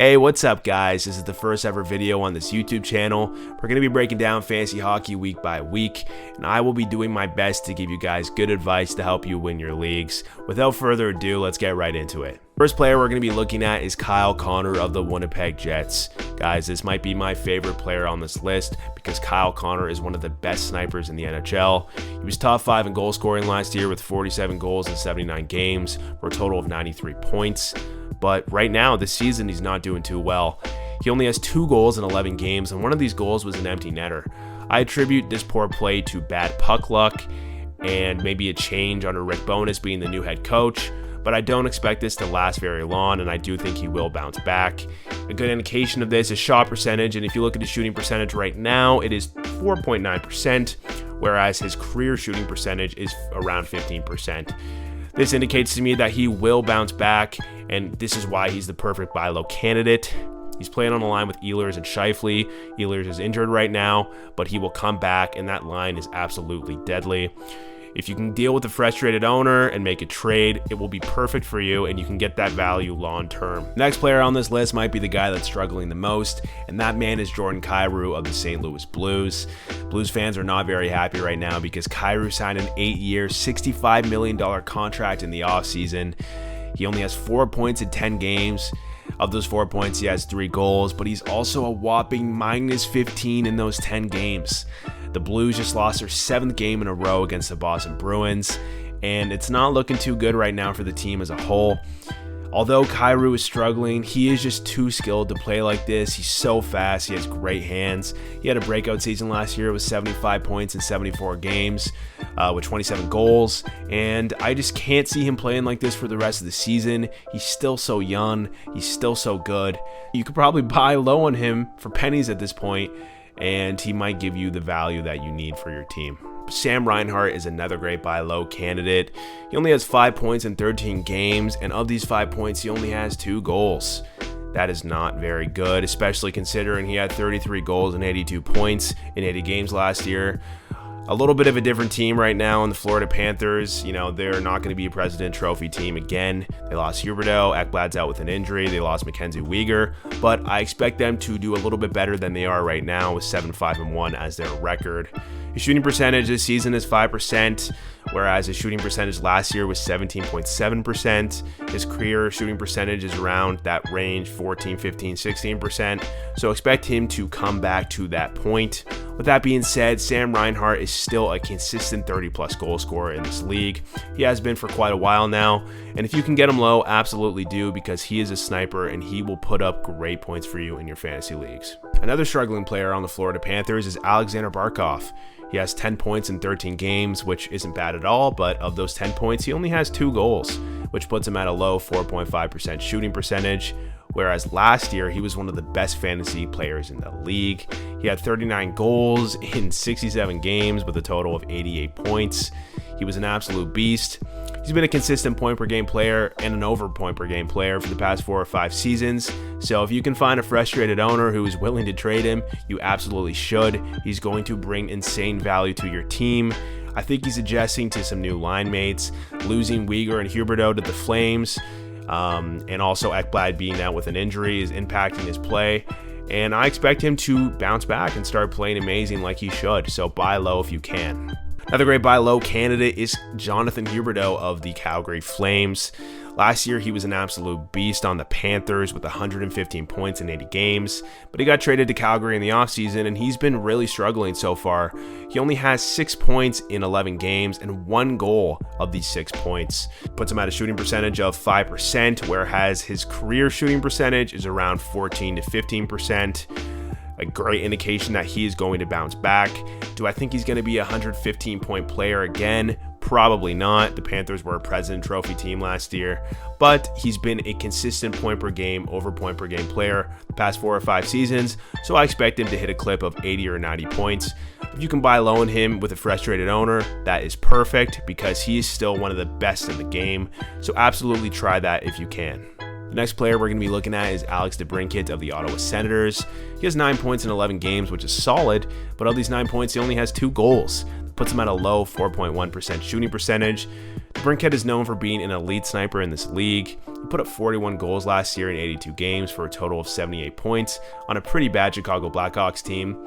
Hey, what's up guys? This is the first ever video on this YouTube channel. We're going to be breaking down fantasy hockey week by week, and I will be doing my best to give you guys good advice to help you win your leagues. Without further ado, let's get right into it. First player we're going to be looking at is Kyle Connor of the Winnipeg Jets. Guys, this might be my favorite player on this list because Kyle Connor is one of the best snipers in the NHL. He was top 5 in goal scoring last year with 47 goals in 79 games for a total of 93 points. But right now, this season, he's not doing too well. He only has 2 goals in 11 games, and one of these goals was an empty netter. I attribute this poor play to bad puck luck and maybe a change under Rick Bowness being the new head coach, but I don't expect this to last very long, and I do think he will bounce back. A good indication of this is shot percentage, and if you look at his shooting percentage right now, it is 4.9%, whereas his career shooting percentage is around 15%. This indicates to me that he will bounce back, and this is why he's the perfect buy low candidate. He's playing on the line with Ehlers and Scheifele. Ehlers is injured right now, but he will come back, and that line is absolutely deadly. If you can deal with a frustrated owner and make a trade, it will be perfect for you, and you can get that value long term. Next player on this list might be the guy that's struggling the most, and that man is Jordan Kyrou of the St. Louis Blues. Blues fans are not very happy right now because Kyrou signed an 8-year, $65 million contract in the offseason. He only has 4 points in 10 games. Of those 4 points, he has 3 goals, but he's also a whopping -15 in those 10 games. The Blues just lost their 7th game in a row against the Boston Bruins, and it's not looking too good right now for the team as a whole. Although Kyrou is struggling, he is just too skilled to play like this. He's so fast. He has great hands. He had a breakout season last year with 75 points in 74 games with 27 goals, and I just can't see him playing like this for the rest of the season. He's still so young. He's still so good. You could probably buy low on him for pennies at this point, and he might give you the value that you need for your team. Sam Reinhart is another great buy low candidate. He only has 5 points in 13 games, and of these 5 points, he only has 2 goals. That is not very good, especially considering he had 33 goals and 82 points in 80 games last year. A little bit of a different team right now in the Florida Panthers. You know, they're not going to be a President Trophy team again. They lost Huberdeau. Ekblad's out with an injury. They lost Mackenzie Weegar. But I expect them to do a little bit better than they are right now with 7-5-1 as their record. His shooting percentage this season is 5%, whereas his shooting percentage last year was 17.7%. His career shooting percentage is around that range, 14, 15, 16%. So expect him to come back to that point. With that being said, Sam Reinhart is still a consistent 30-plus goal scorer in this league. He has been for quite a while now, and if you can get him low, absolutely do, because he is a sniper and he will put up great points for you in your fantasy leagues. Another struggling player on the Florida Panthers is Aleksander Barkov. He has 10 points in 13 games, which isn't bad at all, but of those 10 points, he only has 2 goals, which puts him at a low 4.5% shooting percentage, whereas last year he was one of the best fantasy players in the league. He had 39 goals in 67 games with a total of 88 points. He was an absolute beast. He's been a consistent point per game player and an over point per game player for the past 4 or 5 seasons. So if you can find a frustrated owner who is willing to trade him, you absolutely should. He's going to bring insane value to your team. I think he's adjusting to some new line mates, losing Weegar and Huberdeau to the Flames, and also Ekblad being out with an injury is impacting his play. And I expect him to bounce back and start playing amazing like he should. So buy low if you can. Another great buy low candidate is Jonathan Huberdeau of the Calgary Flames. Last year, he was an absolute beast on the Panthers with 115 points in 80 games, but he got traded to Calgary in the offseason, and he's been really struggling so far. He only has 6 points in 11 games and 1 goal of these 6 points. Puts him at a shooting percentage of 5%, whereas his career shooting percentage is around 14 to 15%. A great indication that he is going to bounce back. Do I think he's going to be a 115-point player again? Probably not. The Panthers were a President Trophy team last year, but he's been a consistent point per game, over point per game player the past 4 or 5 seasons, so I expect him to hit a clip of 80 or 90 points. If you can buy low on him with a frustrated owner, that is perfect because he is still one of the best in the game, so absolutely try that if you can. The next player we're going to be looking at is Alex Debrincat of the Ottawa Senators. He has 9 points in 11 games, which is solid, but of these 9 points, he only has 2 goals. The puts him at a low 4.1% shooting percentage. Debrincat is known for being an elite sniper in this league. He put up 41 goals last year in 82 games for a total of 78 points on a pretty bad Chicago Blackhawks team.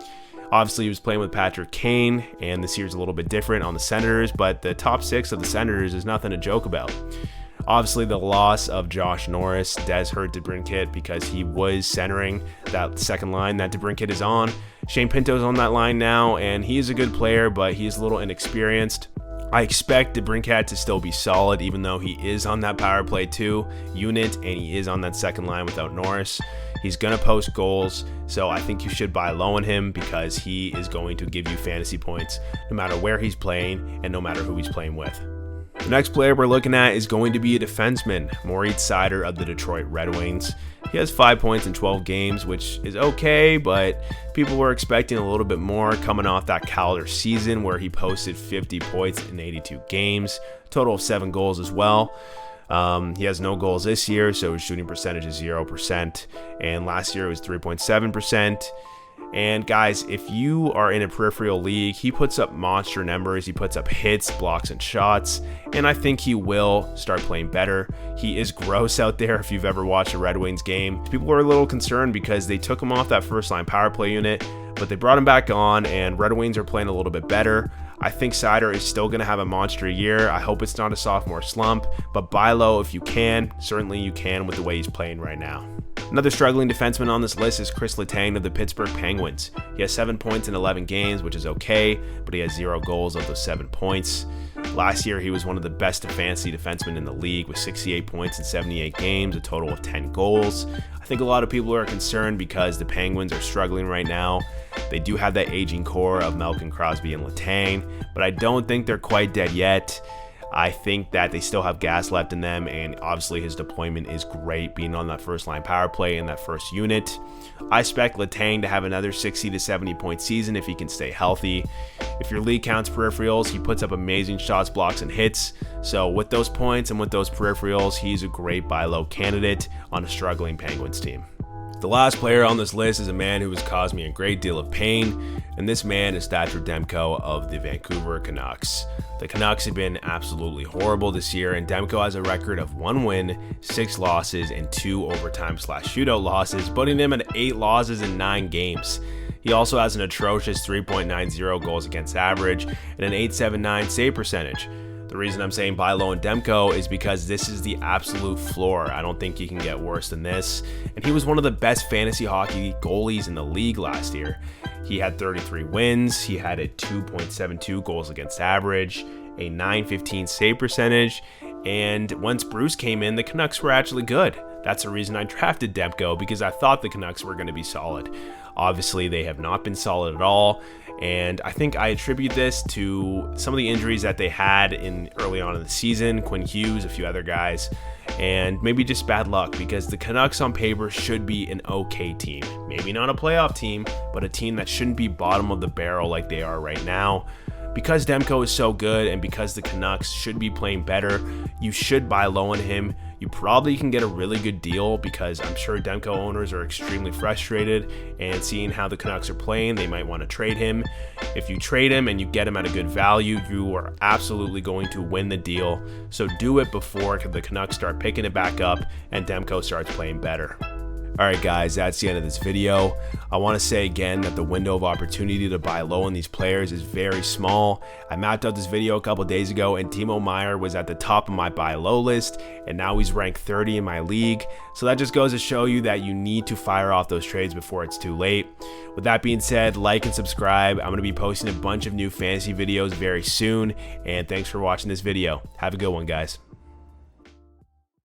Obviously, he was playing with Patrick Kane, and this year's a little bit different on the Senators, but the top 6 of the Senators is nothing to joke about. Obviously, the loss of Josh Norris does hurt Debrincat because he was centering that second line that Debrincat is on. Shane Pinto's on that line now, and he is a good player, but he's a little inexperienced. I expect Debrincat to still be solid, even though he is on that power play 2 unit, and he is on that second line without Norris. He's going to post goals, so I think you should buy low on him because he is going to give you fantasy points no matter where he's playing and no matter who he's playing with. The next player we're looking at is going to be a defenseman, Moritz Seider of the Detroit Red Wings. He has 5 points in 12 games, which is okay, but people were expecting a little bit more coming off that calendar season where he posted 50 points in 82 games, total of 7 goals as well. He has no goals this year, so his shooting percentage is 0%, and last year it was 3.7%. And guys, if you are in a peripheral league, he puts up monster numbers. He puts up hits, blocks, and shots, and I think he will start playing better. He is gross out there if you've ever watched a Red Wings game. People were a little concerned because they took him off that first line power play unit, but they brought him back on, and Red Wings are playing a little bit better. I think Seider is still going to have a monster year. I hope it's not a sophomore slump, but buy low if you can. Certainly you can with the way he's playing right now. Another struggling defenseman on this list is Kris Letang of the Pittsburgh Penguins. He has 7 points in 11 games, which is okay, but he has 0 goals of those 7 points. Last year, he was one of the best fantasy defensemen in the league with 68 points in 78 games, a total of 10 goals. I think a lot of people are concerned because the Penguins are struggling right now. They do have that aging core of Malkin, Crosby, and Letang, but I don't think they're quite dead yet. I think that they still have gas left in them, and obviously his deployment is great, being on that first line power play in that first unit. I expect Letang to have another 60 to 70 point season if he can stay healthy. If your league counts peripherals, he puts up amazing shots, blocks, and hits. So with those points and with those peripherals, he's a great buy low candidate on a struggling Penguins team. The last player on this list is a man who has caused me a great deal of pain, and this man is Thatcher Demko of the Vancouver Canucks. The Canucks have been absolutely horrible this year, and Demko has a record of 1 win, 6 losses, and 2 overtime/shootout losses, putting him at 8 losses in 9 games. He also has an atrocious 3.90 goals against average and an .879 save percentage. The reason I'm saying buy low on Demko is because this is the absolute floor. I don't think he can get worse than this. And he was one of the best fantasy hockey goalies in the league last year. He had 33 wins. He had a 2.72 goals against average, a .915 save percentage. And once Bruce came in, the Canucks were actually good. That's the reason I drafted Demko, because I thought the Canucks were going to be solid. Obviously, they have not been solid at all. And I think I attribute this to some of the injuries that they had early on in the season, Quinn Hughes, a few other guys, and maybe just bad luck, because the Canucks on paper should be an okay team. Maybe not a playoff team, but a team that shouldn't be bottom of the barrel like they are right now. Because Demko is so good and because the Canucks should be playing better, you should buy low on him. You probably can get a really good deal because I'm sure Demko owners are extremely frustrated, and seeing how the Canucks are playing, they might want to trade him. If you trade him and you get him at a good value, you are absolutely going to win the deal. So do it before the Canucks start picking it back up and Demko starts playing better. Alright guys, that's the end of this video. I want to say again that the window of opportunity to buy low on these players is very small. I mapped out this video a couple days ago, and Timo Meier was at the top of my buy low list, and now he's ranked 30 in my league. So that just goes to show you that you need to fire off those trades before it's too late. With that being said, like and subscribe. I'm going to be posting a bunch of new fantasy videos very soon, and thanks for watching this video. Have a good one, guys.